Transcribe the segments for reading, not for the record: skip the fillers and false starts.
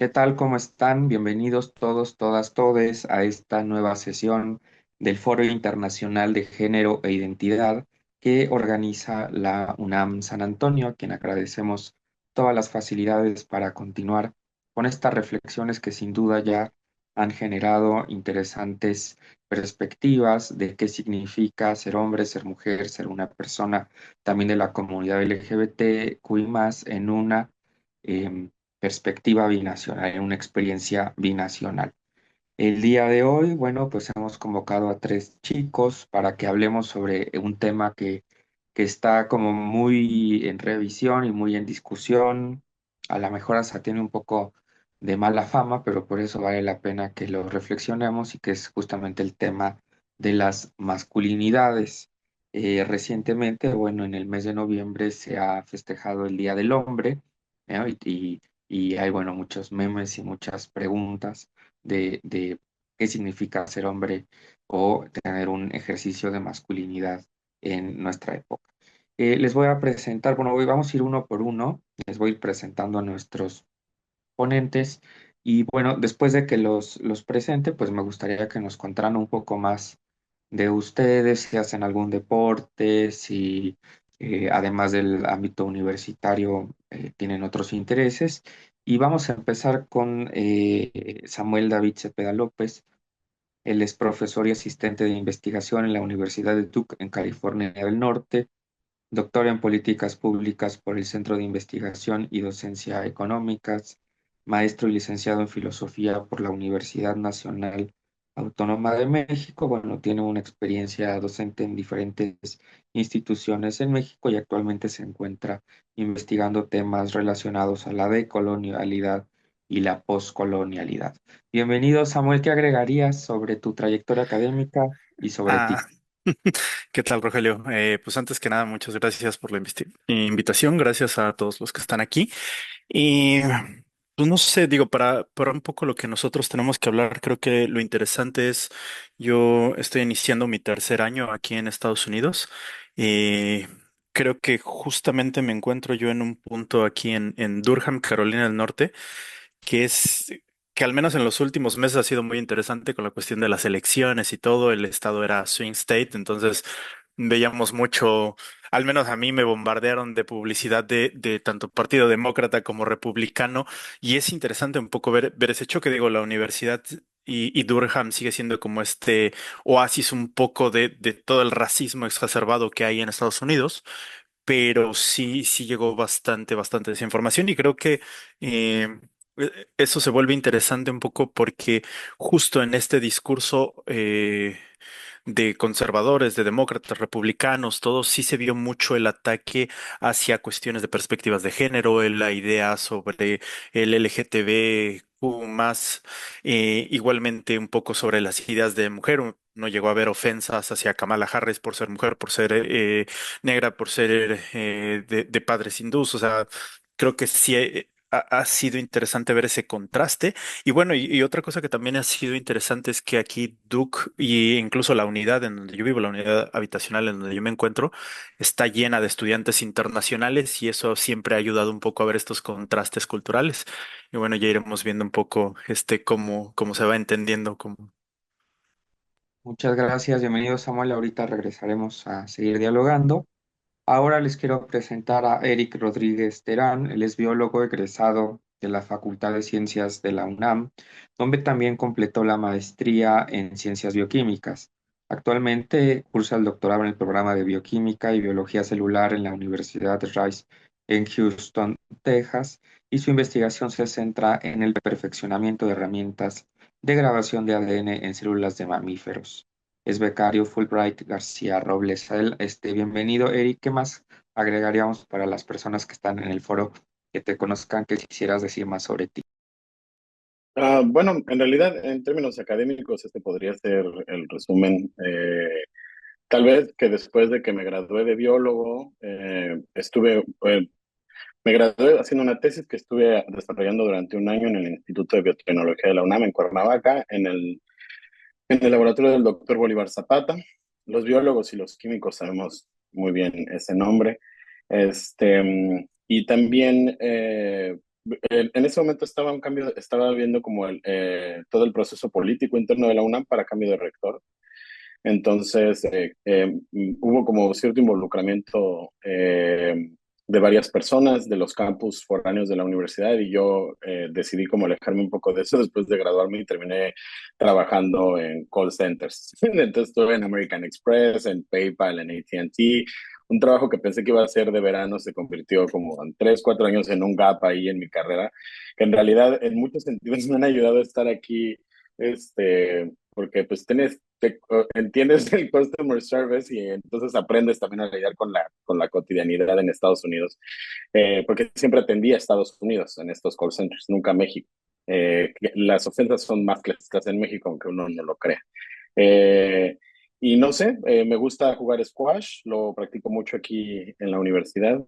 ¿Qué tal? ¿Cómo están? Bienvenidos todos, todas, todes a esta nueva sesión del Foro Internacional de Género e Identidad que organiza la UNAM San Antonio, a quien agradecemos todas las facilidades para continuar con estas reflexiones que sin duda ya han generado interesantes perspectivas de qué significa ser hombre, ser mujer, ser una persona también de la comunidad LGBTQI+, en una perspectiva binacional, en una experiencia binacional. El día de hoy, bueno, pues hemos convocado a tres chicos para que hablemos sobre un tema que está como muy en revisión y muy en discusión. A lo mejor hasta tiene un poco de mala fama, pero por eso vale la pena que lo reflexionemos y que es justamente el tema de las masculinidades. Recientemente, bueno, en el mes de noviembre se ha festejado el Día del Hombre, ¿no? Y hay, bueno, muchos memes y muchas preguntas de qué significa ser hombre o tener un ejercicio de masculinidad en nuestra época. Les voy a presentar, bueno, hoy vamos a ir uno por uno, les voy a ir presentando a nuestros ponentes y bueno, después de que los presente, pues me gustaría que nos contaran un poco más de ustedes, si hacen algún deporte, si además del ámbito universitario tienen otros intereses. Y vamos a empezar con Samuel David Cepeda López. Él es profesor y asistente de investigación en la Universidad de Duke en Carolina del Norte, doctor en políticas públicas por el Centro de Investigación y Docencia Económicas, maestro y licenciado en filosofía por la Universidad Nacional Autónoma de México. Bueno, tiene una experiencia docente en diferentes instituciones en México y actualmente se encuentra investigando temas relacionados a la decolonialidad y la poscolonialidad. Bienvenido, Samuel. ¿Qué agregarías sobre tu trayectoria académica y sobre ti? Ah, ¿Qué tal, Rogelio? Pues antes que nada, muchas gracias por la invitación, gracias a todos los que están aquí. Y pues no sé, digo, para un poco lo que nosotros tenemos que hablar, creo que lo interesante es, yo estoy iniciando mi tercer año aquí en Estados Unidos y creo que justamente me encuentro yo en un punto aquí en Durham, Carolina del Norte, que es que al menos en los últimos meses ha sido muy interesante con la cuestión de las elecciones y todo. El estado era swing state, entonces veíamos mucho, al menos a mí me bombardearon de publicidad de tanto Partido Demócrata como Republicano, y es interesante un poco ver ese choque. Digo, la universidad y Durham sigue siendo como este oasis un poco de todo el racismo exacerbado que hay en Estados Unidos, pero sí llegó bastante desinformación y creo que eso se vuelve interesante un poco porque justo en este discurso de conservadores, de demócratas, republicanos, todo sí se vio mucho el ataque hacia cuestiones de perspectivas de género, la idea sobre el LGTBQ más, igualmente un poco sobre las ideas de mujer. No llegó a haber ofensas hacia Kamala Harris por ser mujer, por ser negra, por ser de padres hindús. O sea, creo que sí ha sido interesante ver ese contraste. Y bueno, y otra cosa que también ha sido interesante es que aquí Duke y incluso la unidad en donde yo vivo, la unidad habitacional en donde yo me encuentro, está llena de estudiantes internacionales y eso siempre ha ayudado un poco a ver estos contrastes culturales. Y bueno, ya iremos viendo un poco cómo se va entendiendo. Muchas gracias, bienvenido Samuel. Ahorita regresaremos a seguir dialogando. Ahora les quiero presentar a Eric Rodríguez Terán. Él es biólogo egresado de la Facultad de Ciencias de la UNAM, donde también completó la maestría en Ciencias Bioquímicas. Actualmente cursa el doctorado en el programa de Bioquímica y Biología Celular en la Universidad Rice en Houston, Texas, y su investigación se centra en el perfeccionamiento de herramientas de grabación de ADN en células de mamíferos. Es becario Fulbright García Robles. Bienvenido, Eric. ¿Qué más agregaríamos para las personas que están en el foro que te conozcan, que quisieras decir más sobre ti? Bueno, en realidad, en términos académicos, este podría ser el resumen. Tal vez que después de que me gradué de biólogo, me gradué haciendo una tesis que estuve desarrollando durante un año en el Instituto de Biotecnología de la UNAM en Cuernavaca, en el laboratorio del doctor Bolívar Zapata. Los biólogos y los químicos sabemos muy bien ese nombre. Y también en ese momento estaba un cambio, estaba viendo como todo el proceso político interno de la UNAM para cambio de rector. Entonces, hubo como cierto involucramiento de varias personas de los campus foráneos de la universidad y yo decidí como alejarme un poco de eso después de graduarme y terminé trabajando en call centers. Entonces estuve en American Express, en PayPal, en AT&T. Un trabajo que pensé que iba a ser de verano se convirtió como en 3, 4 años en un gap ahí en mi carrera, que en realidad en muchos sentidos me han ayudado a estar aquí, porque pues entiendes el customer service y entonces aprendes también a lidiar con la cotidianidad en Estados Unidos, porque siempre atendí a Estados Unidos en estos call centers, nunca a México. Las ofensas son más clásicas en México, aunque uno no lo crea. Eh, y no sé, me gusta jugar squash, lo practico mucho aquí en la universidad.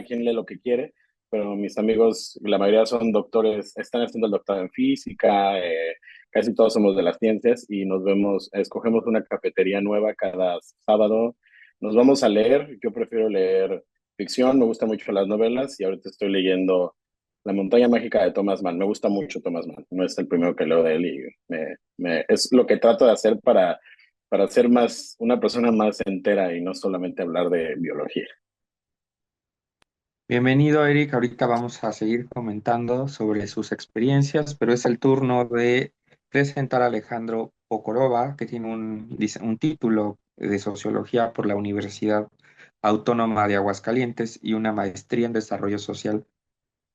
Quien lee lo que quiere, pero mis amigos, la mayoría son doctores, están haciendo el doctorado en física, casi todos somos de las ciencias y nos vemos, escogemos una cafetería nueva cada sábado, nos vamos a leer, yo prefiero leer ficción, me gustan mucho las novelas y ahorita estoy leyendo La montaña mágica de Thomas Mann, me gusta mucho Thomas Mann, no es el primero que leo de él y es lo que trato de hacer para ser más, una persona más entera y no solamente hablar de biología. Bienvenido, Eric. Ahorita vamos a seguir comentando sobre sus experiencias, pero es el turno de presentar a Alejandro Pocorova, que tiene un título de sociología por la Universidad Autónoma de Aguascalientes y una maestría en desarrollo social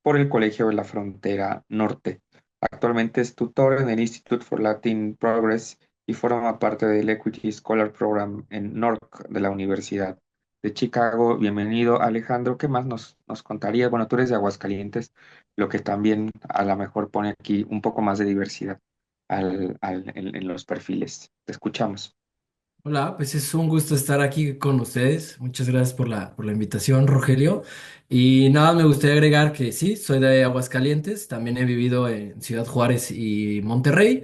por el Colegio de la Frontera Norte. Actualmente es tutor en el Institute for Latin Progress y forma parte del Equity Scholar Program en NORC de la Universidad de Chicago. Bienvenido, Alejandro. ¿Qué más nos contarías? Bueno, tú eres de Aguascalientes, lo que también a lo mejor pone aquí un poco más de diversidad en los perfiles. Te escuchamos. Hola, pues es un gusto estar aquí con ustedes. Muchas gracias por la invitación, Rogelio. Y nada, me gustaría agregar que sí, soy de Aguascalientes, también he vivido en Ciudad Juárez y Monterrey.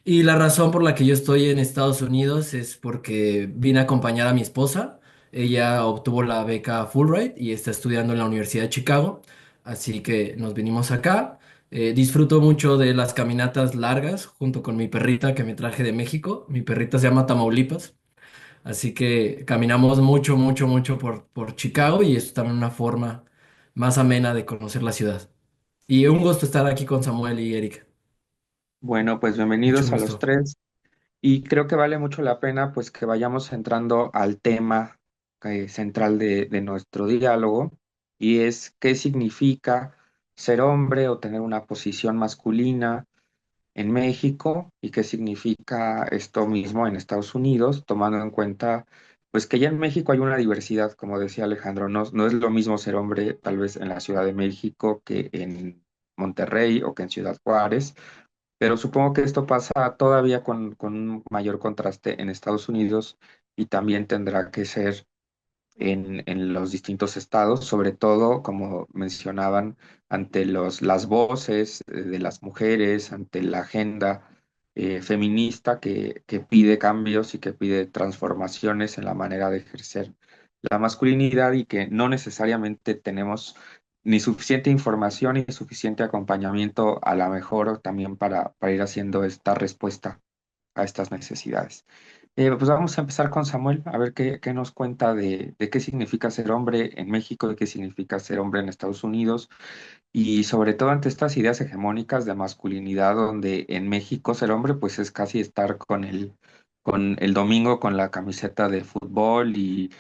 Y la razón por la que yo estoy en Estados Unidos es porque vine a acompañar a mi esposa. Ella obtuvo la beca Fulbright y está estudiando en la Universidad de Chicago. Así que nos vinimos acá. Disfruto mucho de las caminatas largas junto con mi perrita que me traje de México. Mi perrita se llama Tamaulipas. Así que caminamos mucho, mucho, mucho por Chicago y es también una forma más amena de conocer la ciudad. Y un gusto estar aquí con Samuel y Erika. Bueno, pues Mucho bienvenidos a los gusto. tres. Y creo que vale mucho la pena pues que vayamos entrando al tema central de nuestro diálogo y es qué significa ser hombre o tener una posición masculina en México y qué significa esto mismo en Estados Unidos, tomando en cuenta pues que ya en México hay una diversidad, como decía Alejandro, no es lo mismo ser hombre tal vez en la Ciudad de México que en Monterrey o que en Ciudad Juárez, pero supongo que esto pasa todavía con un mayor contraste en Estados Unidos y también tendrá que ser en los distintos estados, sobre todo, como mencionaban, ante las voces de las mujeres, ante la agenda feminista que pide cambios y que pide transformaciones en la manera de ejercer la masculinidad y que no necesariamente tenemos ni suficiente información ni suficiente acompañamiento a la mejor también para ir haciendo esta respuesta a estas necesidades. Pues vamos a empezar con Samuel, a ver qué nos cuenta de qué significa ser hombre en México, de qué significa ser hombre en Estados Unidos y sobre todo ante estas ideas hegemónicas de masculinidad, donde en México ser hombre pues es casi estar con el domingo con la camiseta de fútbol y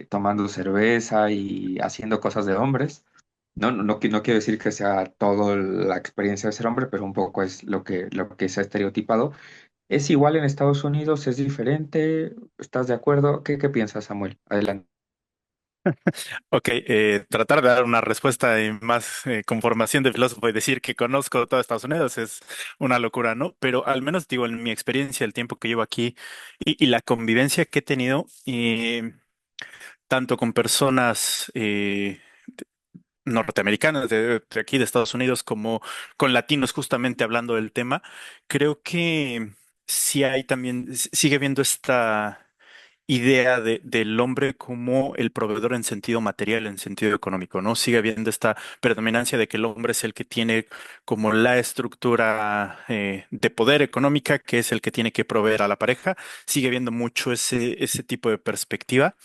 tomando cerveza y haciendo cosas de hombres. No quiero decir que sea toda la experiencia de ser hombre, pero un poco es lo que se ha estereotipado. ¿Es igual en Estados Unidos? ¿Es diferente? ¿Estás de acuerdo? ¿Qué piensas, Samuel? Adelante. Ok, tratar de dar una respuesta más con formación de filósofo y decir que conozco todo Estados Unidos es una locura, ¿no? Pero al menos digo, en mi experiencia, el tiempo que llevo aquí y la convivencia que he tenido, tanto con personas norteamericanas de aquí de Estados Unidos como con latinos justamente hablando del tema, creo que sí hay también, sigue habiendo esta idea del hombre como el proveedor en sentido material, en sentido económico, ¿no? Sigue habiendo esta predominancia de que el hombre es el que tiene como la estructura de poder económica, que es el que tiene que proveer a la pareja. Sigue habiendo mucho ese tipo de perspectiva.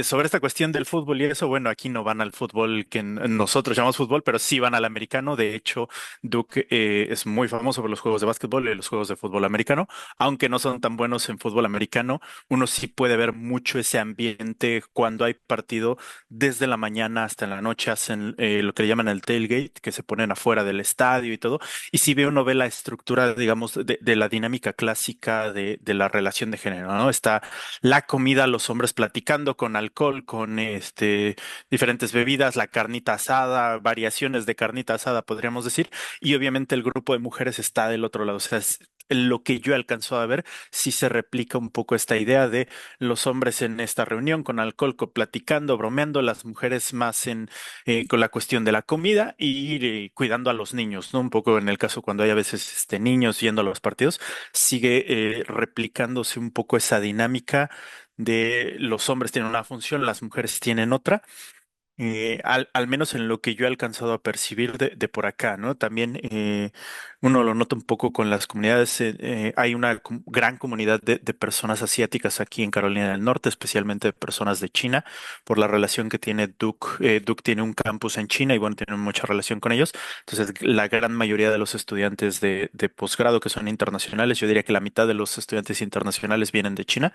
Sobre esta cuestión del fútbol y eso, bueno, aquí no van al fútbol que nosotros llamamos fútbol, pero sí van al americano. De hecho, Duke es muy famoso por los juegos de básquetbol y los juegos de fútbol americano, aunque no son tan buenos en fútbol americano. Uno sí puede ver mucho ese ambiente cuando hay partido desde la mañana hasta en la noche. Hacen lo que le llaman el tailgate, que se ponen afuera del estadio y todo. Y si ve uno ve la estructura, digamos, de la dinámica clásica de la relación de género, ¿no? Está la comida, los hombres platicando con alcohol, con diferentes bebidas, la carnita asada, variaciones de carnita asada, podríamos decir, y obviamente el grupo de mujeres está del otro lado. O sea, lo que yo he alcanzado a ver, sí se replica un poco esta idea de los hombres en esta reunión con alcohol, platicando, bromeando, las mujeres más con la cuestión de la comida y cuidando a los niños, ¿no? Un poco en el caso cuando hay a veces niños yendo a los partidos, sigue replicándose un poco esa dinámica de los hombres tienen una función, las mujeres tienen otra, al menos en lo que yo he alcanzado a percibir de por acá, ¿no? También uno lo nota un poco con las comunidades, hay una gran comunidad de personas asiáticas aquí en Carolina del Norte, especialmente de personas de China, por la relación que tiene Duke. Duke tiene un campus en China y bueno, tiene mucha relación con ellos. Entonces, la gran mayoría de los estudiantes de posgrado que son internacionales, yo diría que la mitad de los estudiantes internacionales vienen de China.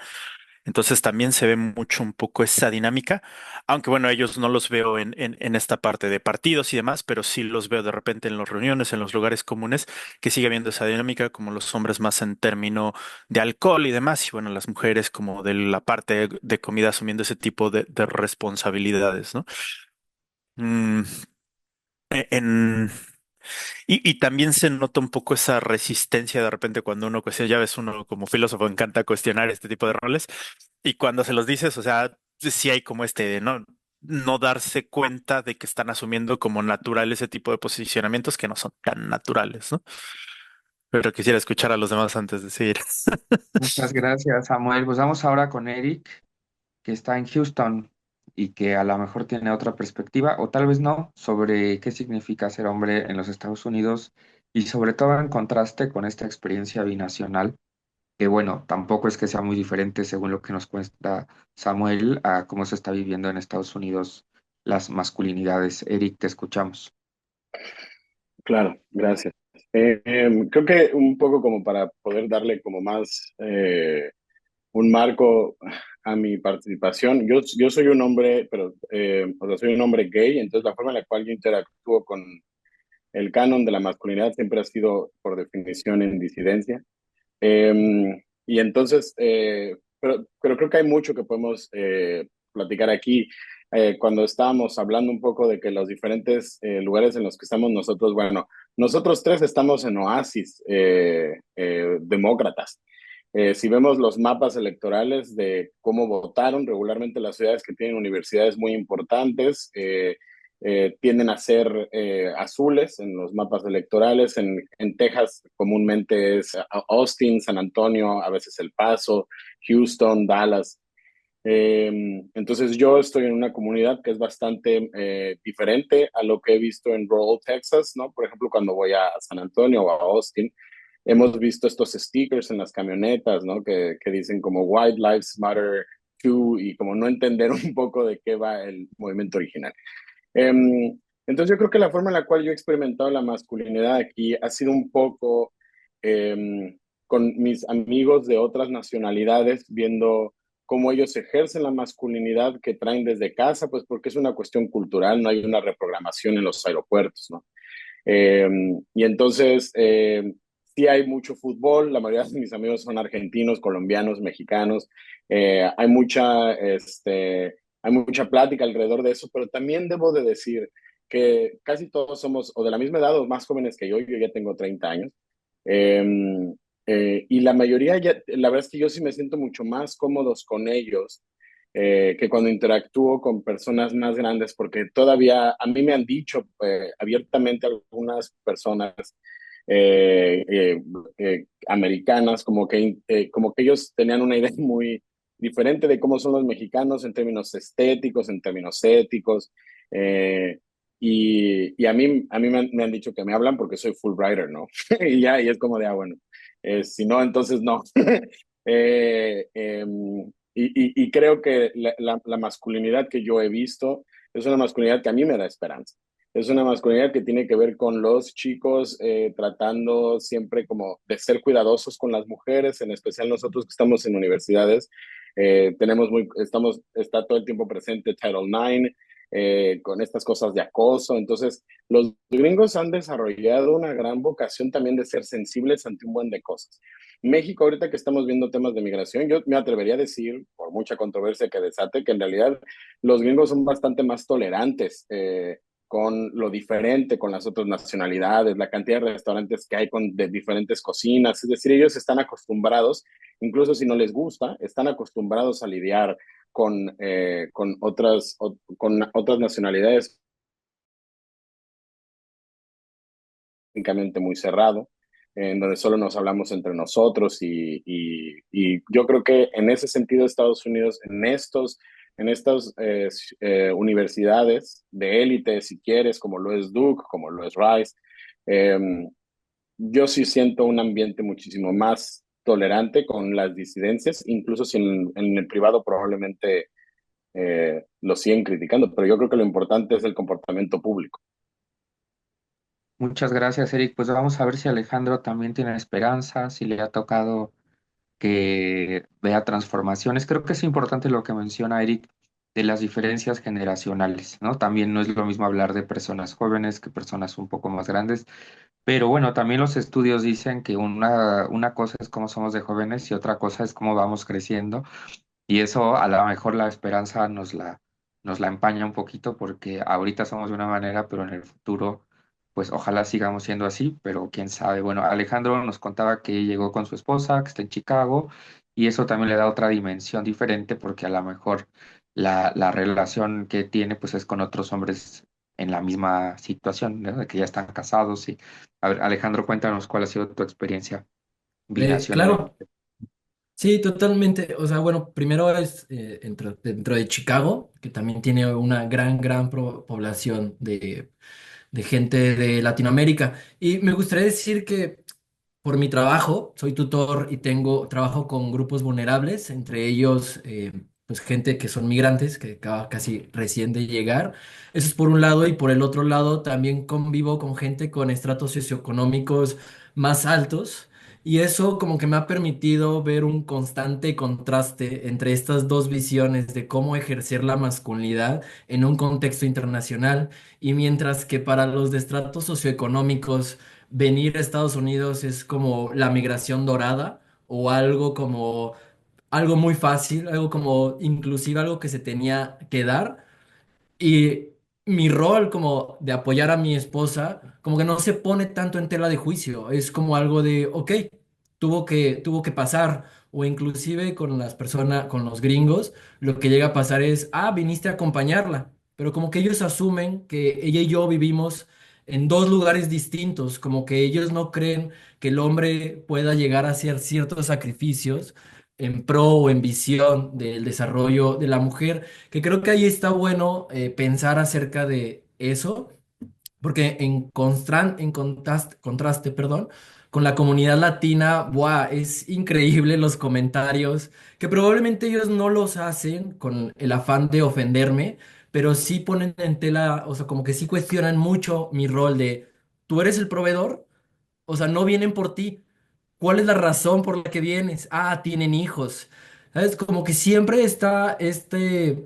Entonces también se ve mucho un poco esa dinámica, aunque bueno, ellos no los veo en esta parte de partidos y demás, pero sí los veo de repente en las reuniones, en los lugares comunes, que sigue habiendo esa dinámica, como los hombres más en término de alcohol y demás, y bueno, las mujeres como de la parte de comida asumiendo ese tipo de responsabilidades, ¿no? Mm, en, y también se nota un poco esa resistencia de repente cuando uno cuestiona, ya ves, uno como filósofo encanta cuestionar este tipo de roles. Y cuando se los dices, o sea, sí hay como de no darse cuenta de que están asumiendo como natural ese tipo de posicionamientos que no son tan naturales, ¿no? Pero quisiera escuchar a los demás antes de seguir. Muchas gracias, Samuel. Pues vamos ahora con Eric, que está en Houston y que a lo mejor tiene otra perspectiva, o tal vez no, sobre qué significa ser hombre en los Estados Unidos y sobre todo en contraste con esta experiencia binacional, que bueno, tampoco es que sea muy diferente según lo que nos cuenta Samuel a cómo se está viviendo en Estados Unidos las masculinidades. Eric, te escuchamos. Claro, gracias. Creo que un poco como para poder darle como más un marco a mi participación. Yo soy un hombre, pero o sea, soy un hombre gay, entonces la forma en la cual yo interactúo con el canon de la masculinidad siempre ha sido, por definición, en disidencia. Y entonces, pero creo que hay mucho que podemos platicar aquí. Cuando estábamos hablando un poco de que los diferentes lugares en los que estamos nosotros, bueno, nosotros tres estamos en oasis demócratas. Si vemos los mapas electorales de cómo votaron regularmente las ciudades que tienen universidades muy importantes, tienden a ser azules en los mapas electorales. En Texas comúnmente es Austin, San Antonio, a veces El Paso, Houston, Dallas. Entonces yo estoy en una comunidad que es bastante diferente a lo que he visto en rural Texas, ¿no? Por ejemplo, cuando voy a San Antonio o a Austin, hemos visto estos stickers en las camionetas, ¿no? Que dicen como White Lives Matter too, y como no entender un poco de qué va el movimiento original. Entonces yo creo que la forma en la cual yo he experimentado la masculinidad aquí ha sido un poco con mis amigos de otras nacionalidades, viendo cómo ellos ejercen la masculinidad que traen desde casa, pues porque es una cuestión cultural, no hay una reprogramación en los aeropuertos, ¿no? Y entonces, sí hay mucho fútbol, la mayoría de mis amigos son argentinos, colombianos, mexicanos, hay mucha plática alrededor de eso, pero también debo de decir que casi todos somos o de la misma edad o más jóvenes que yo ya tengo 30 años, eh, y la mayoría, la verdad es que yo sí me siento mucho más cómodos con ellos que cuando interactúo con personas más grandes, porque todavía a mí me han dicho abiertamente algunas personas americanas como que ellos tenían una idea muy diferente de cómo son los mexicanos en términos estéticos, en términos éticos. eh, y a mí me han dicho que me hablan porque soy Fulbrighter, ¿no? Y ya, y es como de, bueno, si no, entonces no. Eh, eh, y creo que la masculinidad que yo he visto es una masculinidad que a mí me da esperanza. Es una masculinidad que tiene que ver con los chicos tratando siempre como de ser cuidadosos con las mujeres, en especial nosotros que estamos en universidades. Está todo el tiempo presente Title IX, con estas cosas de acoso. Entonces, los gringos han desarrollado una gran vocación también de ser sensibles ante un buen de cosas. México, ahorita que estamos viendo temas de migración, yo me atrevería a decir, por mucha controversia que desate, que en realidad los gringos son bastante más tolerantes con lo diferente, con las otras nacionalidades, la cantidad de restaurantes que hay de diferentes cocinas. Es decir, ellos están acostumbrados, incluso si no les gusta, están acostumbrados a lidiar con otras nacionalidades, técnicamente muy cerrado, en donde solo nos hablamos entre nosotros y yo creo que en ese sentido Estados Unidos, en estas universidades de élite, si quieres, como lo es Duke, como lo es Rice, eh, yo sí siento un ambiente muchísimo más tolerante con las disidencias, incluso si en el privado probablemente lo siguen criticando, pero yo creo que lo importante es el comportamiento público. Muchas gracias, Eric. Pues vamos a ver si Alejandro también tiene esperanza, si le ha tocado que vea transformaciones. Creo que es importante lo que menciona Eric de las diferencias generacionales, ¿no? También no es lo mismo hablar de personas jóvenes que personas un poco más grandes, pero bueno, también los estudios dicen que una cosa es cómo somos de jóvenes y otra cosa es cómo vamos creciendo, y eso a lo mejor la esperanza nos la empaña un poquito porque ahorita somos de una manera, pero en el futuro, pues ojalá sigamos siendo así, pero quién sabe. Bueno, Alejandro nos contaba que llegó con su esposa, que está en Chicago, y eso también le da otra dimensión diferente porque a lo mejor la relación que tiene pues es con otros hombres en la misma situación, ¿no? De que ya están casados. Y a ver, Alejandro, cuéntanos cuál ha sido tu experiencia binacional. Claro, sí, totalmente. O sea, bueno, primero es dentro de Chicago, que también tiene una gran población de gente de Latinoamérica. Y me gustaría decir que por mi trabajo, soy tutor y trabajo con grupos vulnerables, entre ellos, pues gente que son migrantes, que acaba casi recién de llegar. Eso es por un lado, y por el otro lado también convivo con gente con estratos socioeconómicos más altos. Y eso como que me ha permitido ver un constante contraste entre estas dos visiones de cómo ejercer la masculinidad en un contexto internacional. Y mientras que para los de estratos socioeconómicos, venir a Estados Unidos es como la migración dorada o algo como algo muy fácil, algo como inclusive algo que se tenía que dar. Y mi rol como de apoyar a mi esposa, como que no se pone tanto en tela de juicio, es como algo de, ok, tuvo que pasar, o inclusive con las personas, con los gringos, lo que llega a pasar es, viniste a acompañarla, pero como que ellos asumen que ella y yo vivimos en dos lugares distintos, como que ellos no creen que el hombre pueda llegar a hacer ciertos sacrificios en pro o en visión del desarrollo de la mujer, que creo que ahí está bueno pensar acerca de eso, porque en contraste, perdón, con la comunidad latina, ¡buah! Es increíble los comentarios, que probablemente ellos no los hacen con el afán de ofenderme, pero sí ponen en tela, o sea, como que sí cuestionan mucho mi rol de, ¿tú eres el proveedor? O sea, no vienen por ti. ¿Cuál es la razón por la que vienes? Tienen hijos. ¿Sabes? Como que siempre está eh,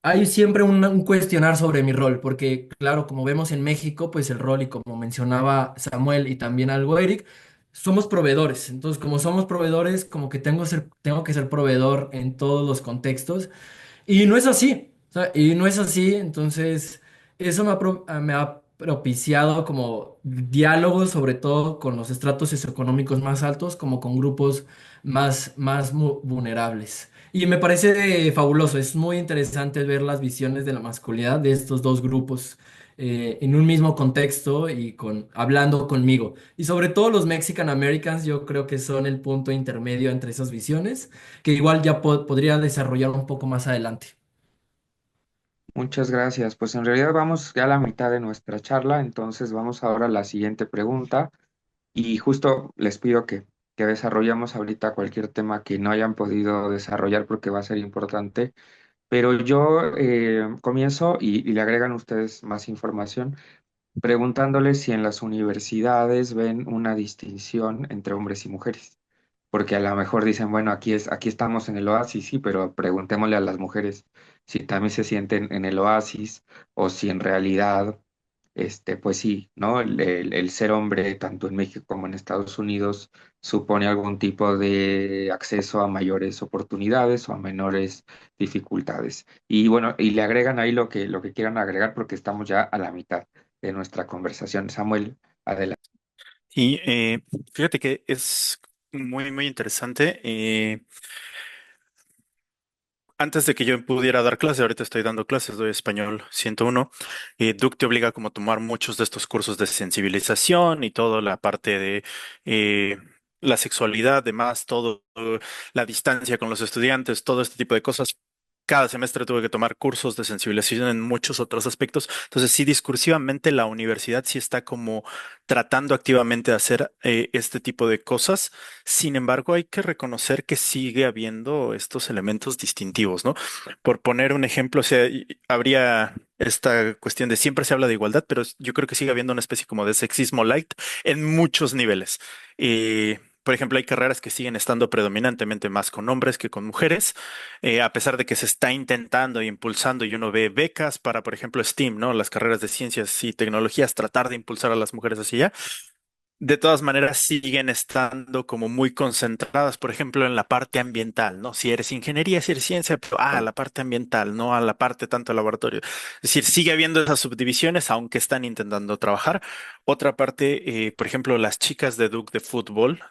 hay siempre un cuestionar sobre mi rol, porque claro, como vemos en México, pues el rol, y como mencionaba Samuel y también algo Eric, somos proveedores. Entonces, como somos proveedores, como que tengo que ser proveedor en todos los contextos. Y no es así, o sea, y no es así, entonces eso me ha propiciado como diálogos, sobre todo con los estratos socioeconómicos más altos, como con grupos más vulnerables. Y me parece fabuloso, es muy interesante ver las visiones de la masculinidad de estos dos grupos en un mismo contexto y hablando conmigo. Y sobre todo los Mexican Americans, yo creo que son el punto intermedio entre esas visiones, que igual ya podría desarrollar un poco más adelante. Muchas gracias. Pues en realidad vamos ya a la mitad de nuestra charla, entonces vamos ahora a la siguiente pregunta y justo les pido que desarrollamos ahorita cualquier tema que no hayan podido desarrollar porque va a ser importante, pero yo comienzo y le agregan ustedes más información preguntándoles si en las universidades ven una distinción entre hombres y mujeres. Porque a lo mejor dicen, bueno, aquí estamos en el oasis, sí, pero preguntémosle a las mujeres si también se sienten en el oasis o si en realidad, pues sí, ¿no? El ser hombre, tanto en México como en Estados Unidos, supone algún tipo de acceso a mayores oportunidades o a menores dificultades. Y bueno, y le agregan ahí lo que quieran agregar porque estamos ya a la mitad de nuestra conversación. Samuel, adelante. Y fíjate que es muy, muy interesante. Antes de que yo pudiera dar clases, ahorita estoy dando clases, doy español 101. Duke te obliga como a tomar muchos de estos cursos de sensibilización y toda la parte de eh, la sexualidad, demás, todo, la distancia con los estudiantes, todo este tipo de cosas. Cada semestre tuve que tomar cursos de sensibilización en muchos otros aspectos. Entonces, sí, discursivamente la universidad sí está como tratando activamente de hacer este tipo de cosas. Sin embargo, hay que reconocer que sigue habiendo estos elementos distintivos, ¿no? Por poner un ejemplo, o sea, habría esta cuestión de siempre se habla de igualdad, pero yo creo que sigue habiendo una especie como de sexismo light en muchos niveles. Por ejemplo, hay carreras que siguen estando predominantemente más con hombres que con mujeres, a pesar de que se está intentando e impulsando y uno ve becas para, por ejemplo, STEAM, ¿no? Las carreras de ciencias y tecnologías, tratar de impulsar a las mujeres hacia allá. De todas maneras, siguen estando como muy concentradas, por ejemplo, en la parte ambiental, ¿no? Si eres ingeniería, si eres ciencia, pero la parte ambiental, no a la parte tanto laboratorio. Es decir, sigue habiendo esas subdivisiones, aunque están intentando trabajar. Otra parte, por ejemplo, las chicas de Duke de fútbol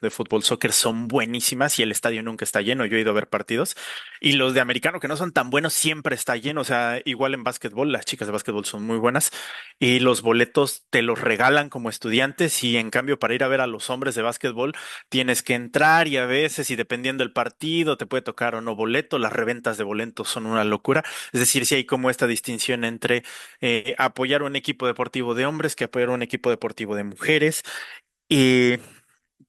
soccer, son buenísimas y el estadio nunca está lleno. Yo he ido a ver partidos y los de americano que no son tan buenos siempre está lleno. O sea, igual en básquetbol, las chicas de básquetbol son muy buenas y los boletos te los regalan como estudiantes y en cambio para ir a ver a los hombres de básquetbol tienes que entrar y a veces y dependiendo del partido te puede tocar o no boleto, las reventas de boletos son una locura, es decir, si hay como esta distinción entre apoyar un equipo deportivo de hombres que apoyar un equipo deportivo de mujeres. Y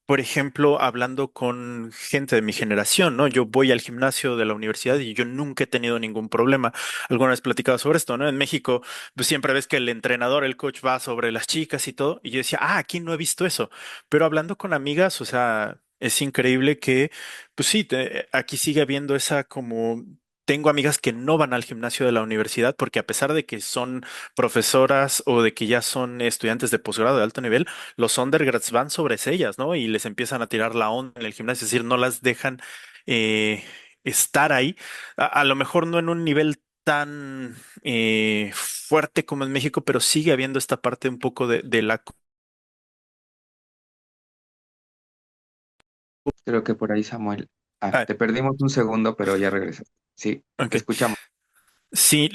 por ejemplo, hablando con gente de mi generación, ¿no? Yo voy al gimnasio de la universidad y yo nunca he tenido ningún problema. Alguna vez platicado sobre esto, ¿no? En México, pues siempre ves que el entrenador, el coach va sobre las chicas y todo. Y yo decía, aquí no he visto eso. Pero hablando con amigas, o sea, es increíble que, pues sí, aquí sigue habiendo esa como... Tengo amigas que no van al gimnasio de la universidad porque a pesar de que son profesoras o de que ya son estudiantes de posgrado de alto nivel, los undergrads van sobre ellas, ¿no? Y les empiezan a tirar la onda en el gimnasio, es decir, no las dejan estar ahí. A lo mejor no en un nivel tan fuerte como en México, pero sigue habiendo esta parte un poco de la... Creo que por ahí, Samuel. Ah, Te perdimos un segundo, pero ya regresas. Sí, te ok. escuchamos. Sí,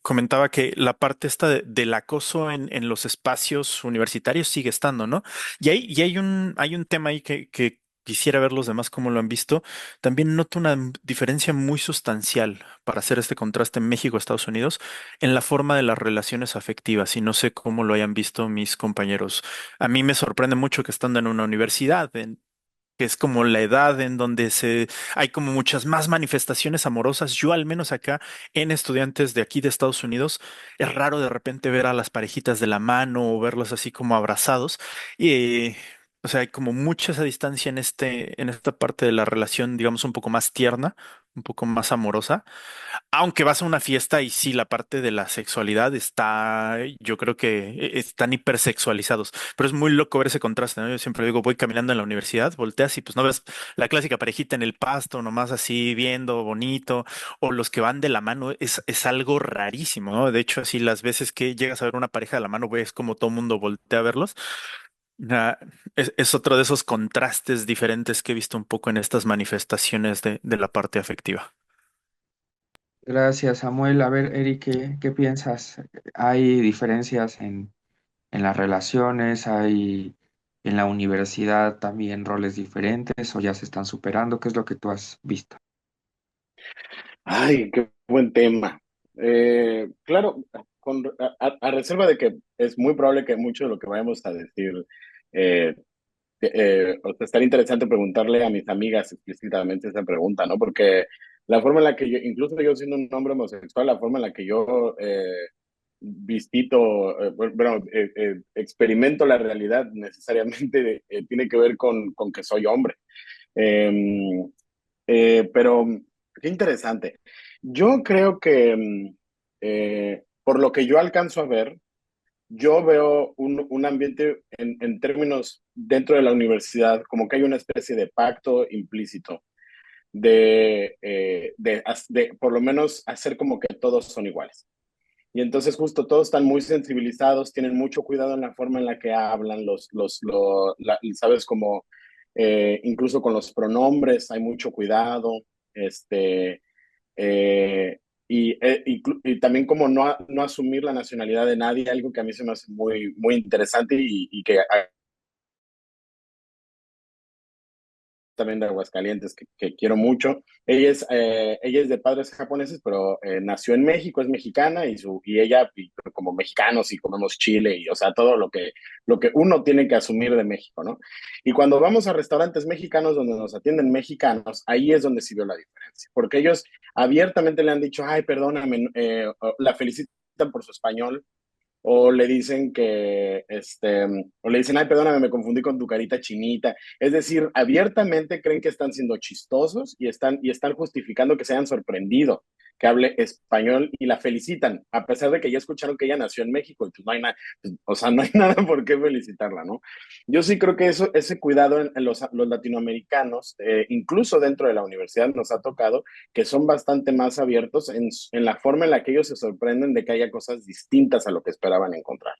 comentaba que la parte esta del acoso en los espacios universitarios sigue estando, ¿no? Hay un tema ahí que quisiera ver los demás cómo lo han visto. También noto una diferencia muy sustancial para hacer este contraste en México, Estados Unidos, en la forma de las relaciones afectivas, y no sé cómo lo hayan visto mis compañeros. A mí me sorprende mucho que estando en una universidad, que es como la edad en donde hay como muchas más manifestaciones amorosas. Yo al menos acá en estudiantes de aquí de Estados Unidos es raro de repente ver a las parejitas de la mano o verlos así como abrazados. Y o sea, hay como mucha esa distancia en esta parte de la relación, digamos, un poco más tierna, un poco más amorosa. Aunque vas a una fiesta y sí, la parte de la sexualidad está, yo creo que están hipersexualizados, pero es muy loco ver ese contraste, ¿no? Yo siempre digo, voy caminando en la universidad, volteas y pues no ves la clásica parejita en el pasto, nomás así viendo bonito, o los que van de la mano, es algo rarísimo, ¿no? De hecho, así las veces que llegas a ver una pareja de la mano, ves como todo el mundo voltea a verlos. Ah, es otro de esos contrastes diferentes que he visto un poco en estas manifestaciones de la parte afectiva. Gracias, Samuel. A ver, Eric, ¿qué piensas? ¿Hay diferencias en las relaciones? ¿Hay en la universidad también roles diferentes o ya se están superando? ¿Qué es lo que tú has visto? Ay, qué buen tema. Claro, a reserva de que es muy probable que mucho de lo que vayamos a decir, eh, o sea, estaría interesante preguntarle a mis amigas explícitamente esa pregunta, ¿no? Porque la forma en la que yo, incluso yo siendo un hombre homosexual, la forma en la que yo bueno, experimento la realidad necesariamente tiene que ver con que soy hombre. Eh, pero qué interesante. Yo creo que por lo que yo alcanzo a ver, yo veo un ambiente en términos dentro de la universidad, como que hay una especie de pacto implícito de por lo menos hacer como que todos son iguales. Y entonces justo todos están muy sensibilizados, tienen mucho cuidado en la forma en la que hablan, sabes, como incluso con los pronombres hay mucho cuidado, este, eh, y también como no asumir la nacionalidad de nadie, algo que a mí se me hace muy, muy interesante y que también de Aguascalientes, que quiero mucho. Ella es de padres japoneses, pero nació en México, es mexicana y ella, como mexicanos y comemos chile y, o sea, todo lo que uno tiene que asumir de México, ¿no? Y cuando vamos a restaurantes mexicanos donde nos atienden mexicanos, ahí es donde sí veo la diferencia, porque ellos abiertamente le han dicho, ay, perdóname, la felicitan por su español, o le dicen o le dicen, ay, perdóname, me confundí con tu carita chinita. Es decir, abiertamente creen que están siendo chistosos y están justificando que se hayan sorprendido que hable español y la felicitan, a pesar de que ya escucharon que ella nació en México y pues no hay nada, pues, o sea, no hay nada por qué felicitarla, ¿no? Yo sí creo que ese cuidado en los latinoamericanos, incluso dentro de la universidad, nos ha tocado que son bastante más abiertos en la forma en la que ellos se sorprenden de que haya cosas distintas a lo que esperaban encontrar.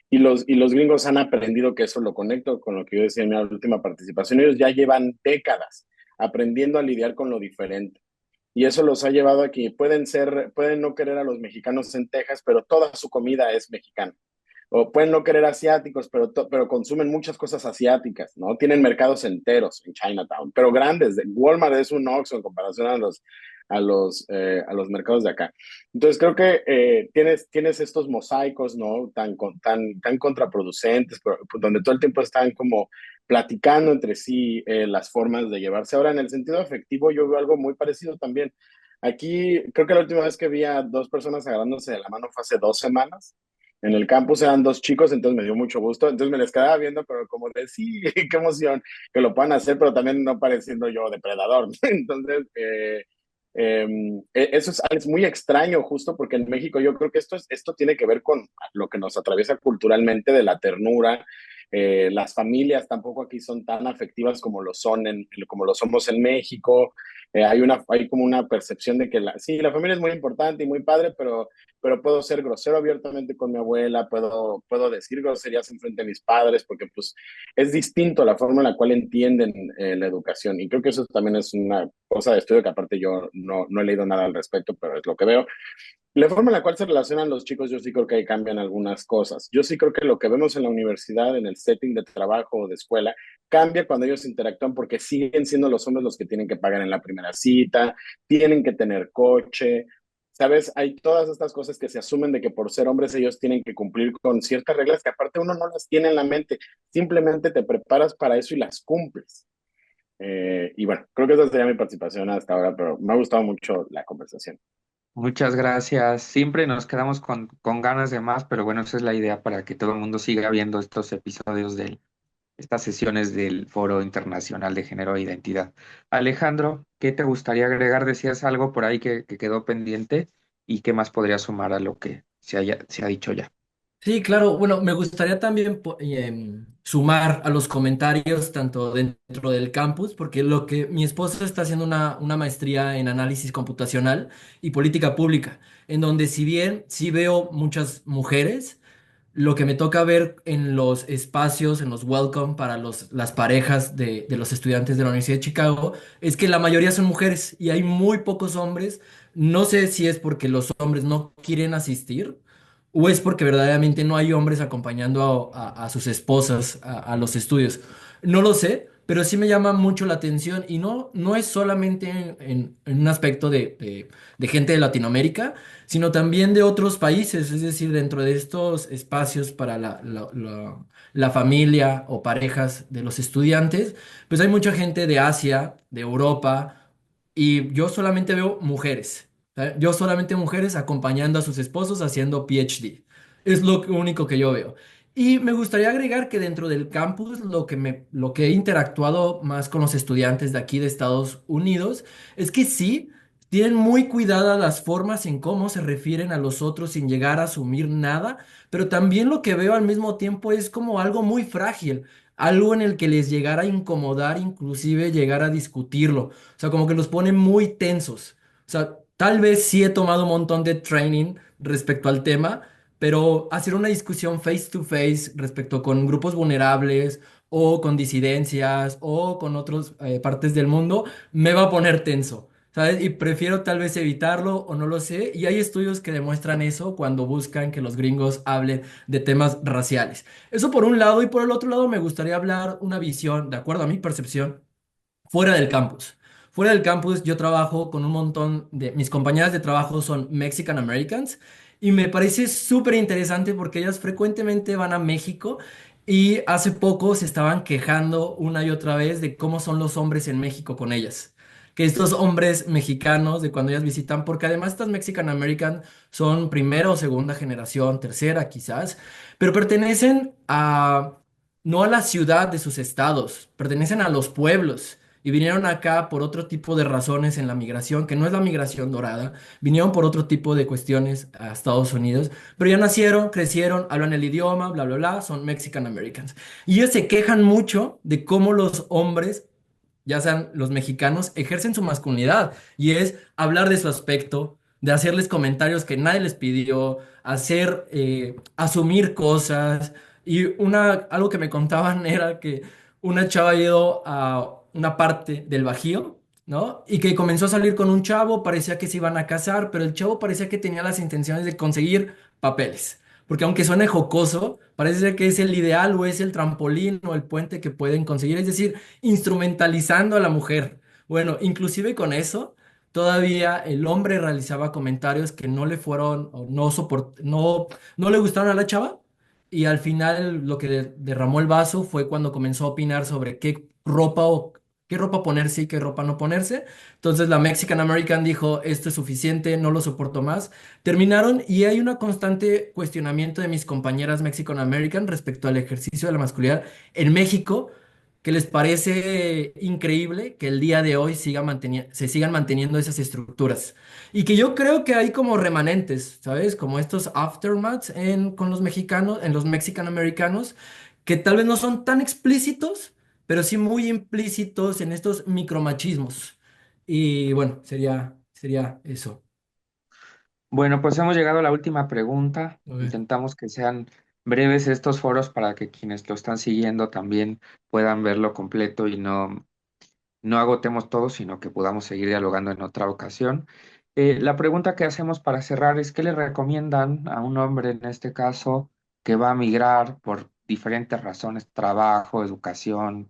Y los gringos han aprendido que eso lo conecto con lo que yo decía en mi última participación. Ellos ya llevan décadas aprendiendo a lidiar con lo diferente. Y eso los ha llevado a que pueden no querer a los mexicanos en Texas, pero toda su comida es mexicana. O pueden no querer asiáticos, pero consumen muchas cosas asiáticas, ¿no? Tienen mercados enteros en Chinatown, pero grandes. Walmart es un Oxxo en comparación a los mercados de acá. Entonces creo que tienes estos mosaicos, ¿no? Tan contraproducentes, donde todo el tiempo están como platicando entre sí las formas de llevarse. Ahora, en el sentido afectivo, yo veo algo muy parecido también. Aquí, creo que la última vez que vi a dos personas agarrándose de la mano fue hace 2 semanas. En el campus eran dos chicos, entonces me dio mucho gusto. Entonces me les quedaba viendo, pero como de sí, qué emoción que lo puedan hacer, pero también no pareciendo yo depredador. Entonces, eso es muy extraño, justo porque en México yo creo que esto tiene que ver con lo que nos atraviesa culturalmente de la ternura. Las familias tampoco aquí son tan afectivas como como lo somos en México. Hay como una percepción de que sí, la familia es muy importante y muy padre, pero puedo ser grosero abiertamente con mi abuela, puedo decir groserías en frente a mis padres, porque pues es distinto la forma en la cual entienden la educación. Y creo que eso también es una cosa de estudio que aparte yo no he leído nada al respecto, pero es lo que veo. La forma en la cual se relacionan los chicos, yo sí creo que ahí cambian algunas cosas. Yo sí creo que lo que vemos en la universidad, en el setting de trabajo o de escuela, cambia cuando ellos interactúan porque siguen siendo los hombres los que tienen que pagar en la primera cita, tienen que tener coche. ¿Sabes? Hay todas estas cosas que se asumen de que por ser hombres ellos tienen que cumplir con ciertas reglas que aparte uno no las tiene en la mente. Simplemente te preparas para eso y las cumples. Y bueno, creo que esa sería mi participación hasta ahora, pero me ha gustado mucho la conversación. Muchas gracias. Siempre nos quedamos con ganas de más, pero bueno, esa es la idea para que todo el mundo siga viendo estos episodios de estas sesiones del Foro Internacional de Género e Identidad. Alejandro, ¿qué te gustaría agregar? Decías algo por ahí que quedó pendiente y qué más podría sumar a lo que se ha dicho ya. Sí, claro. Bueno, me gustaría también sumar a los comentarios tanto dentro del campus, porque lo que mi esposa está haciendo una maestría en análisis computacional y política pública, en donde si bien sí veo muchas mujeres, lo que me toca ver en los espacios, en los welcome para las parejas de los estudiantes de la Universidad de Chicago, es que la mayoría son mujeres y hay muy pocos hombres, No sé si es porque los hombres no quieren asistir o es porque verdaderamente no hay hombres acompañando a sus esposas a los estudios. No lo sé, pero sí me llama mucho la atención y no es solamente en un aspecto de gente de Latinoamérica, sino también de otros países, es decir, dentro de estos espacios para la familia o parejas de los estudiantes, pues hay mucha gente de Asia, de Europa, y yo solamente veo mujeres. Yo solamente mujeres acompañando a sus esposos haciendo PhD. Es lo único que yo veo. Y me gustaría agregar que dentro del campus lo que he interactuado más con los estudiantes de aquí de Estados Unidos es que sí, tienen muy cuidadas las formas en cómo se refieren a los otros sin llegar a asumir nada, pero también lo que veo al mismo tiempo es como algo muy frágil, algo en el que les llegara a incomodar, inclusive llegar a discutirlo. O sea, como que los pone muy tensos. O sea, tal vez sí he tomado un montón de training respecto al tema, pero hacer una discusión face to face respecto con grupos vulnerables o con disidencias o con otras partes del mundo me va a poner tenso. ¿Sabes? Y prefiero tal vez evitarlo o no lo sé. Y hay estudios que demuestran eso cuando buscan que los gringos hablen de temas raciales. Eso por un lado. Y por el otro lado me gustaría hablar una visión, de acuerdo a mi percepción, fuera del campus. Fuera del campus yo trabajo con un montón de... Mis compañeras de trabajo son Mexican Americans y me parece súper interesante porque ellas frecuentemente van a México y hace poco se estaban quejando una y otra vez de cómo son los hombres en México con ellas. Que estos hombres mexicanos de cuando ellas visitan, porque además estas Mexican American son primera o segunda generación, tercera quizás, pero pertenecen a no a la ciudad de sus estados, pertenecen a los pueblos y vinieron acá por otro tipo de razones en la migración, que no es la migración dorada, vinieron por otro tipo de cuestiones a Estados Unidos, pero ya nacieron, crecieron, hablan el idioma, bla, bla, bla, son Mexican Americans. Y ellos se quejan mucho de cómo los hombres, ya sean los mexicanos, ejercen su masculinidad y es hablar de su aspecto, de hacerles comentarios que nadie les pidió, hacer, asumir cosas. Y algo que me contaban era que una chava ha ido a una parte del Bajío, ¿no? Y que comenzó a salir con un chavo, parecía que se iban a casar, pero el chavo parecía que tenía las intenciones de conseguir papeles. Porque aunque suene jocoso, parece ser que es el ideal o es el trampolín o el puente que pueden conseguir, es decir, instrumentalizando a la mujer. Bueno, inclusive con eso, todavía el hombre realizaba comentarios que no le fueron o no le gustaron a la chava y al final lo que derramó el vaso fue cuando comenzó a opinar sobre qué ropa ponerse y qué ropa no ponerse. Entonces la Mexican American dijo, esto es suficiente, no lo soporto más. Terminaron y hay un constante cuestionamiento de mis compañeras Mexican American respecto al ejercicio de la masculinidad en México, que les parece increíble que el día de hoy se sigan manteniendo esas estructuras. Y que yo creo que hay como remanentes, ¿sabes? Como estos aftermaths con los mexicanos, en los mexican americanos, que tal vez no son tan explícitos, pero sí muy implícitos en estos micromachismos. Y bueno, sería eso. Bueno, pues hemos llegado a la última pregunta. A ver. Intentamos que sean breves estos foros para que quienes lo están siguiendo también puedan verlo completo y no agotemos todo, sino que podamos seguir dialogando en otra ocasión. La pregunta que hacemos para cerrar es, ¿qué le recomiendan a un hombre en este caso que va a migrar por diferentes razones, trabajo, educación,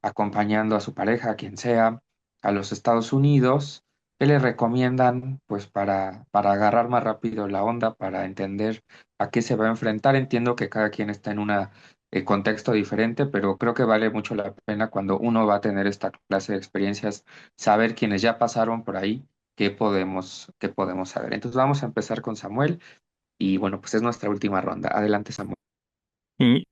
acompañando a su pareja, a quien sea, a los Estados Unidos? ¿Qué le recomiendan pues para agarrar más rápido la onda, para entender a qué se va a enfrentar? Entiendo que cada quien está en un contexto diferente, pero creo que vale mucho la pena cuando uno va a tener esta clase de experiencias, saber quienes ya pasaron por ahí, qué podemos saber. Entonces vamos a empezar con Samuel y bueno, pues es nuestra última ronda. Adelante, Samuel. Y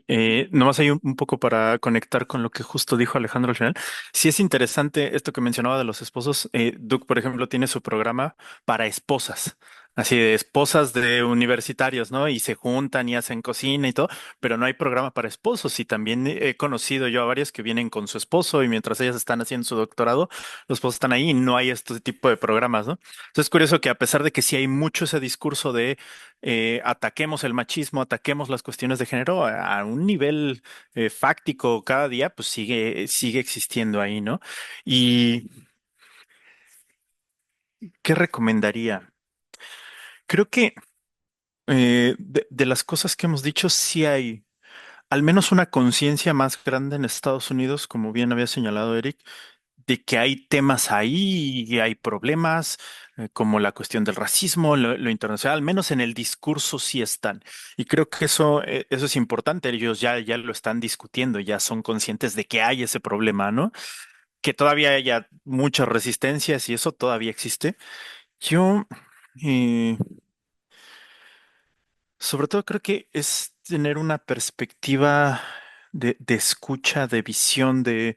nomás hay un poco para conectar con lo que justo dijo Alejandro al final. Sí es interesante esto que mencionaba de los esposos. Duke, por ejemplo, tiene su programa para esposas, así de esposas de universitarios, ¿no? Y se juntan y hacen cocina y todo, pero no hay programa para esposos. Y también he conocido yo a varias que vienen con su esposo y mientras ellas están haciendo su doctorado, los esposos están ahí y no hay este tipo de programas, ¿no? Entonces es curioso que a pesar de que sí hay mucho ese discurso de ataquemos el machismo, ataquemos las cuestiones de género a un nivel fáctico cada día, pues sigue existiendo ahí, ¿no? Y ¿Qué recomendaría? Creo que de las cosas que hemos dicho, sí hay al menos una conciencia más grande en Estados Unidos, como bien había señalado Eric, de que hay temas ahí y hay problemas, como la cuestión del racismo, lo internacional, al menos en el discurso sí están. Y creo que eso es importante. Ellos ya lo están discutiendo, ya son conscientes de que hay ese problema, ¿no? Que todavía haya muchas resistencias y eso todavía existe. Yo, eh, sobre todo creo que es tener una perspectiva de escucha, de visión, de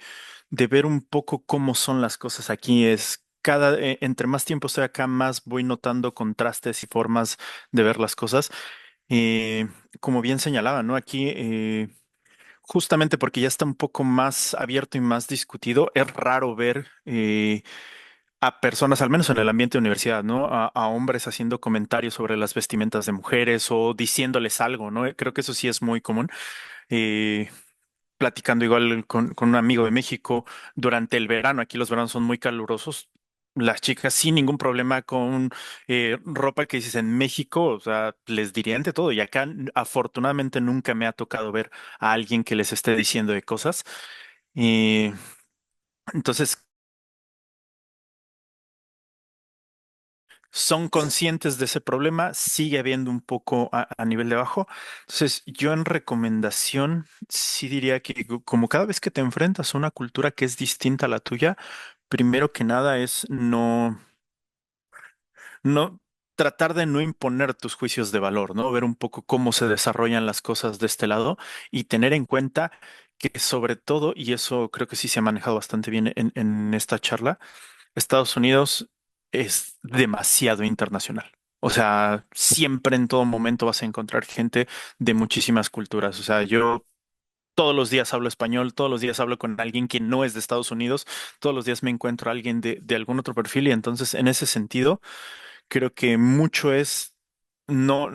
ver un poco cómo son las cosas aquí. Entre más tiempo estoy acá, más voy notando contrastes y formas de ver las cosas. Eh, Como bien señalaba, ¿no? Aquí, justamente porque ya está un poco más abierto y más discutido, es raro ver a personas, al menos en el ambiente de universidad, ¿no? A hombres haciendo comentarios sobre las vestimentas de mujeres o diciéndoles algo, ¿no? Creo que eso sí es muy común. Eh, Platicando igual con un amigo de México durante el verano, aquí los veranos son muy calurosos. Las chicas sin ningún problema con ropa que dices en México, o sea, les dirían de todo. Y acá afortunadamente nunca me ha tocado ver a alguien que les esté diciendo de cosas. Eh, entonces son conscientes de ese problema, sigue habiendo un poco a nivel de abajo. Entonces, yo en recomendación sí diría que como cada vez que te enfrentas a una cultura que es distinta a la tuya, primero que nada es no tratar de no imponer tus juicios de valor, ¿no? Ver un poco cómo se desarrollan las cosas de este lado y tener en cuenta que sobre todo, y eso creo que sí se ha manejado bastante bien en esta charla, Estados Unidos es demasiado internacional. O sea, siempre en todo momento vas a encontrar gente de muchísimas culturas. O sea, yo todos los días hablo español, todos los días hablo con alguien que no es de Estados Unidos, todos los días me encuentro a alguien de algún otro perfil y entonces en ese sentido creo que mucho es no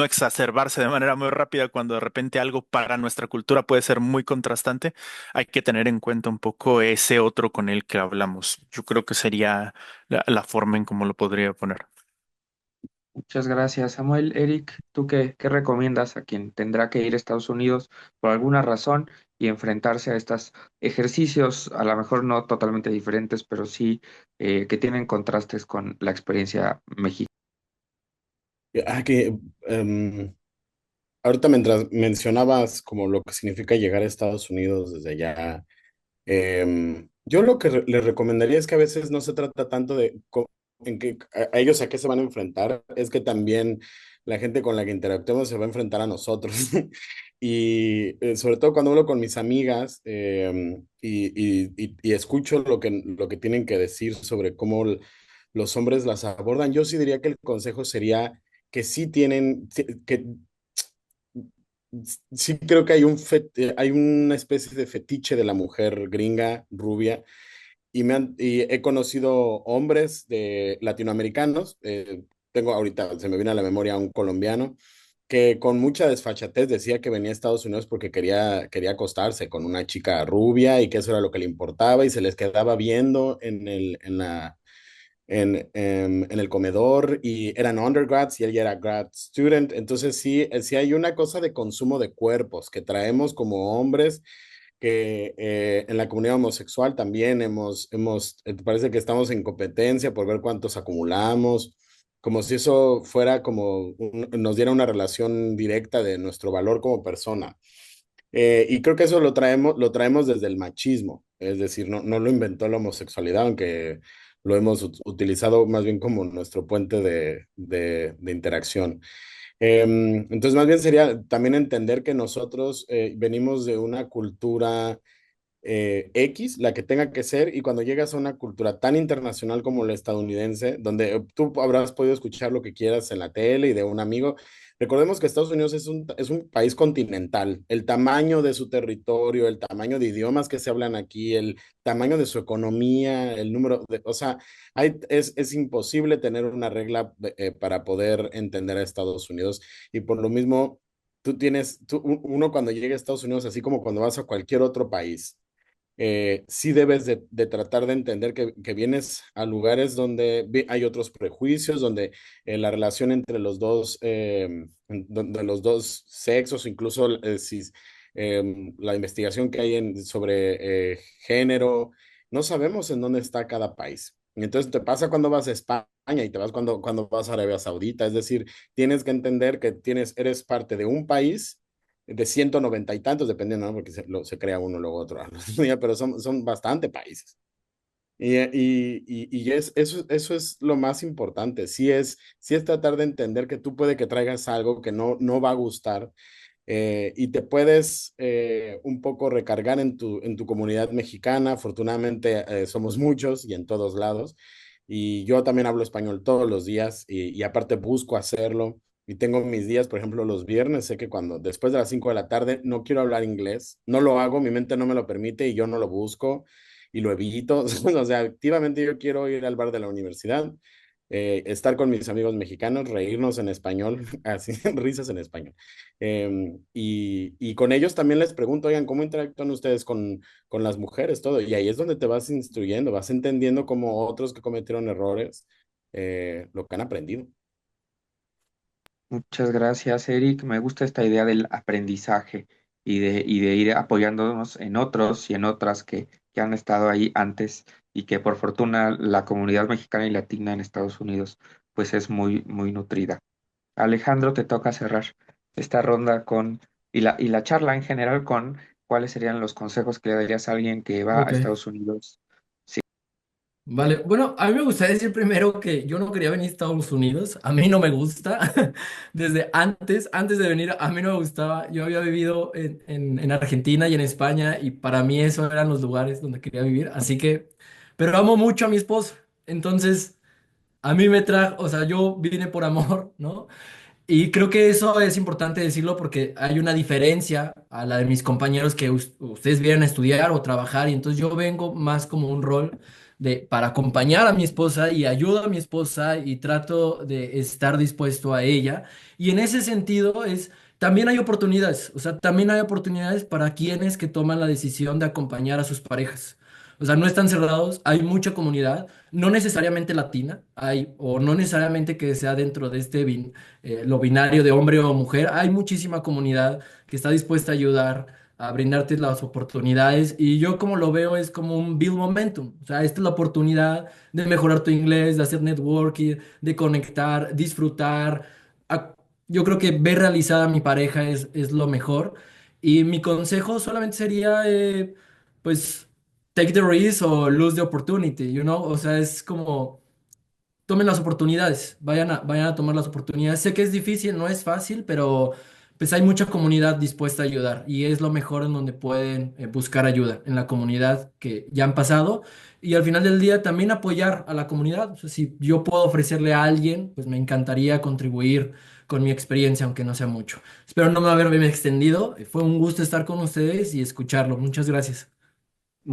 exacerbarse de manera muy rápida cuando de repente algo para nuestra cultura puede ser muy contrastante. Hay que tener en cuenta un poco ese otro con el que hablamos. Yo creo que sería la forma en cómo lo podría poner. Muchas gracias, Samuel. Eric, ¿tú qué recomiendas a quien tendrá que ir a Estados Unidos por alguna razón y enfrentarse a estos ejercicios, a lo mejor no totalmente diferentes, pero sí que tienen contrastes con la experiencia mexicana? Que ahorita mientras mencionabas como lo que significa llegar a Estados Unidos desde allá, yo lo que les recomendaría es que a veces no se trata tanto de en que a ellos a qué se van a enfrentar, es que también la gente con la que interactuemos se va a enfrentar a nosotros. Y sobre todo cuando hablo con mis amigas y escucho lo que tienen que decir sobre cómo los hombres las abordan, yo sí diría que el consejo sería que sí tienen, que sí creo que hay hay una especie de fetiche de la mujer gringa, rubia, y he conocido hombres de latinoamericanos, tengo ahorita, se me viene a la memoria un colombiano, que con mucha desfachatez decía que venía a Estados Unidos porque quería acostarse con una chica rubia y que eso era lo que le importaba y se les quedaba viendo en el comedor y eran undergrads y él ya era grad student. Entonces sí hay una cosa de consumo de cuerpos que traemos como hombres que en la comunidad homosexual también parece que estamos en competencia por ver cuántos acumulamos, como si eso fuera nos diera una relación directa de nuestro valor como persona. Y creo que eso lo traemos desde el machismo, es decir, no lo inventó la homosexualidad, aunque lo hemos utilizado más bien como nuestro puente de interacción. Entonces, más bien sería también entender que nosotros venimos de una cultura X, la que tenga que ser, y cuando llegas a una cultura tan internacional como la estadounidense, donde tú habrás podido escuchar lo que quieras en la tele y de un amigo, recordemos que Estados Unidos es un país continental. El tamaño de su territorio, el tamaño de idiomas que se hablan aquí, el tamaño de su economía, el número de, o sea, es imposible tener una regla para poder entender a Estados Unidos y por lo mismo... Uno cuando llega a Estados Unidos, así como cuando vas a cualquier otro país, sí debes de tratar de entender que vienes a lugares donde hay otros prejuicios, donde la relación entre los dos, donde los dos sexos, incluso si, la investigación que hay sobre género, no sabemos en dónde está cada país. Entonces te pasa cuando vas a España y te vas cuando vas a Arabia Saudita, es decir, tienes que entender que eres parte de un país de 190 y tantos, dependiendo, ¿no? Porque se crea uno, luego otro, pero son bastante países. Eso es lo más importante. Sí es tratar de entender que tú puede que traigas algo que no va a gustar, y te puedes un poco recargar en tu comunidad mexicana. Afortunadamente somos muchos y en todos lados. Y yo también hablo español todos los días y aparte busco hacerlo. Y tengo mis días, por ejemplo, los viernes, sé que cuando después de las 5 de la tarde no quiero hablar inglés, no lo hago, mi mente no me lo permite y yo no lo busco y lo evito. O sea, activamente yo quiero ir al bar de la universidad, estar con mis amigos mexicanos, reírnos en español, así, risas en español. Y con ellos también les pregunto, oigan, ¿cómo interactúan ustedes con las mujeres? Todo. Y ahí es donde te vas instruyendo, vas entendiendo como otros que cometieron errores, lo que han aprendido. Muchas gracias, Eric. Me gusta esta idea del aprendizaje y de ir apoyándonos en otros y en otras que han estado ahí antes y que por fortuna la comunidad mexicana y latina en Estados Unidos pues es muy, muy nutrida. Alejandro, te toca cerrar esta ronda y la charla en general con cuáles serían los consejos que le darías a alguien que va a Ok. Estados Unidos. Sí, Vale, bueno, a mí me gustaría decir primero que yo no quería venir a Estados Unidos, a mí no me gusta, desde antes de venir, a mí no me gustaba, yo había vivido en Argentina y en España y para mí esos eran los lugares donde quería vivir, así que, pero amo mucho a mi esposa, entonces a mí me trajo, o sea, yo vine por amor, ¿no? Y creo que eso es importante decirlo porque hay una diferencia a la de mis compañeros que ustedes vienen a estudiar o trabajar y entonces yo vengo más como un rol de para acompañar a mi esposa y ayudo a mi esposa y trato de estar dispuesto a ella. Y en ese sentido es también hay oportunidades, o sea, también hay oportunidades para quienes que toman la decisión de acompañar a sus parejas. O sea, no están cerrados, hay mucha comunidad, no necesariamente latina, hay, o no necesariamente que sea dentro de lo binario de hombre o mujer, hay muchísima comunidad que está dispuesta a ayudar, a brindarte las oportunidades y yo como lo veo es como un build momentum, o sea, esta es la oportunidad de mejorar tu inglés, de hacer networking, de conectar, disfrutar. A- yo creo que ver realizada a mi pareja es lo mejor y mi consejo solamente sería, pues, take the risk o lose the opportunity, o sea, es como tomen las oportunidades, vayan a tomar las oportunidades. Sé que es difícil, no es fácil, pero pues hay mucha comunidad dispuesta a ayudar y es lo mejor en donde pueden buscar ayuda, en la comunidad que ya han pasado y al final del día también apoyar a la comunidad. O sea, si yo puedo ofrecerle a alguien, pues me encantaría contribuir con mi experiencia, aunque no sea mucho. Espero no me haberme extendido. Fue un gusto estar con ustedes y escucharlo. Muchas gracias.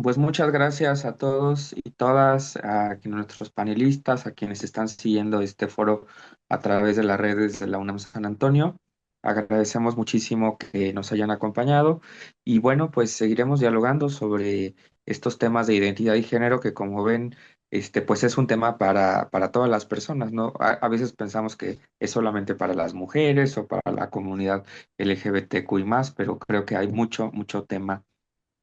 pues muchas gracias a todos y todas, nuestros panelistas, a quienes están siguiendo este foro a través de las redes de la UNAM San Antonio. Agradecemos muchísimo que nos hayan acompañado y bueno, pues seguiremos dialogando sobre estos temas de identidad y género que como ven, pues es un tema para todas las personas, ¿no? A veces pensamos que es solamente para las mujeres o para la comunidad LGBTQI+, pero creo que hay mucho, mucho tema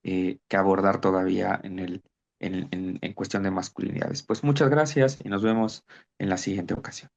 que abordar todavía en cuestión de masculinidades. Pues muchas gracias y nos vemos en la siguiente ocasión.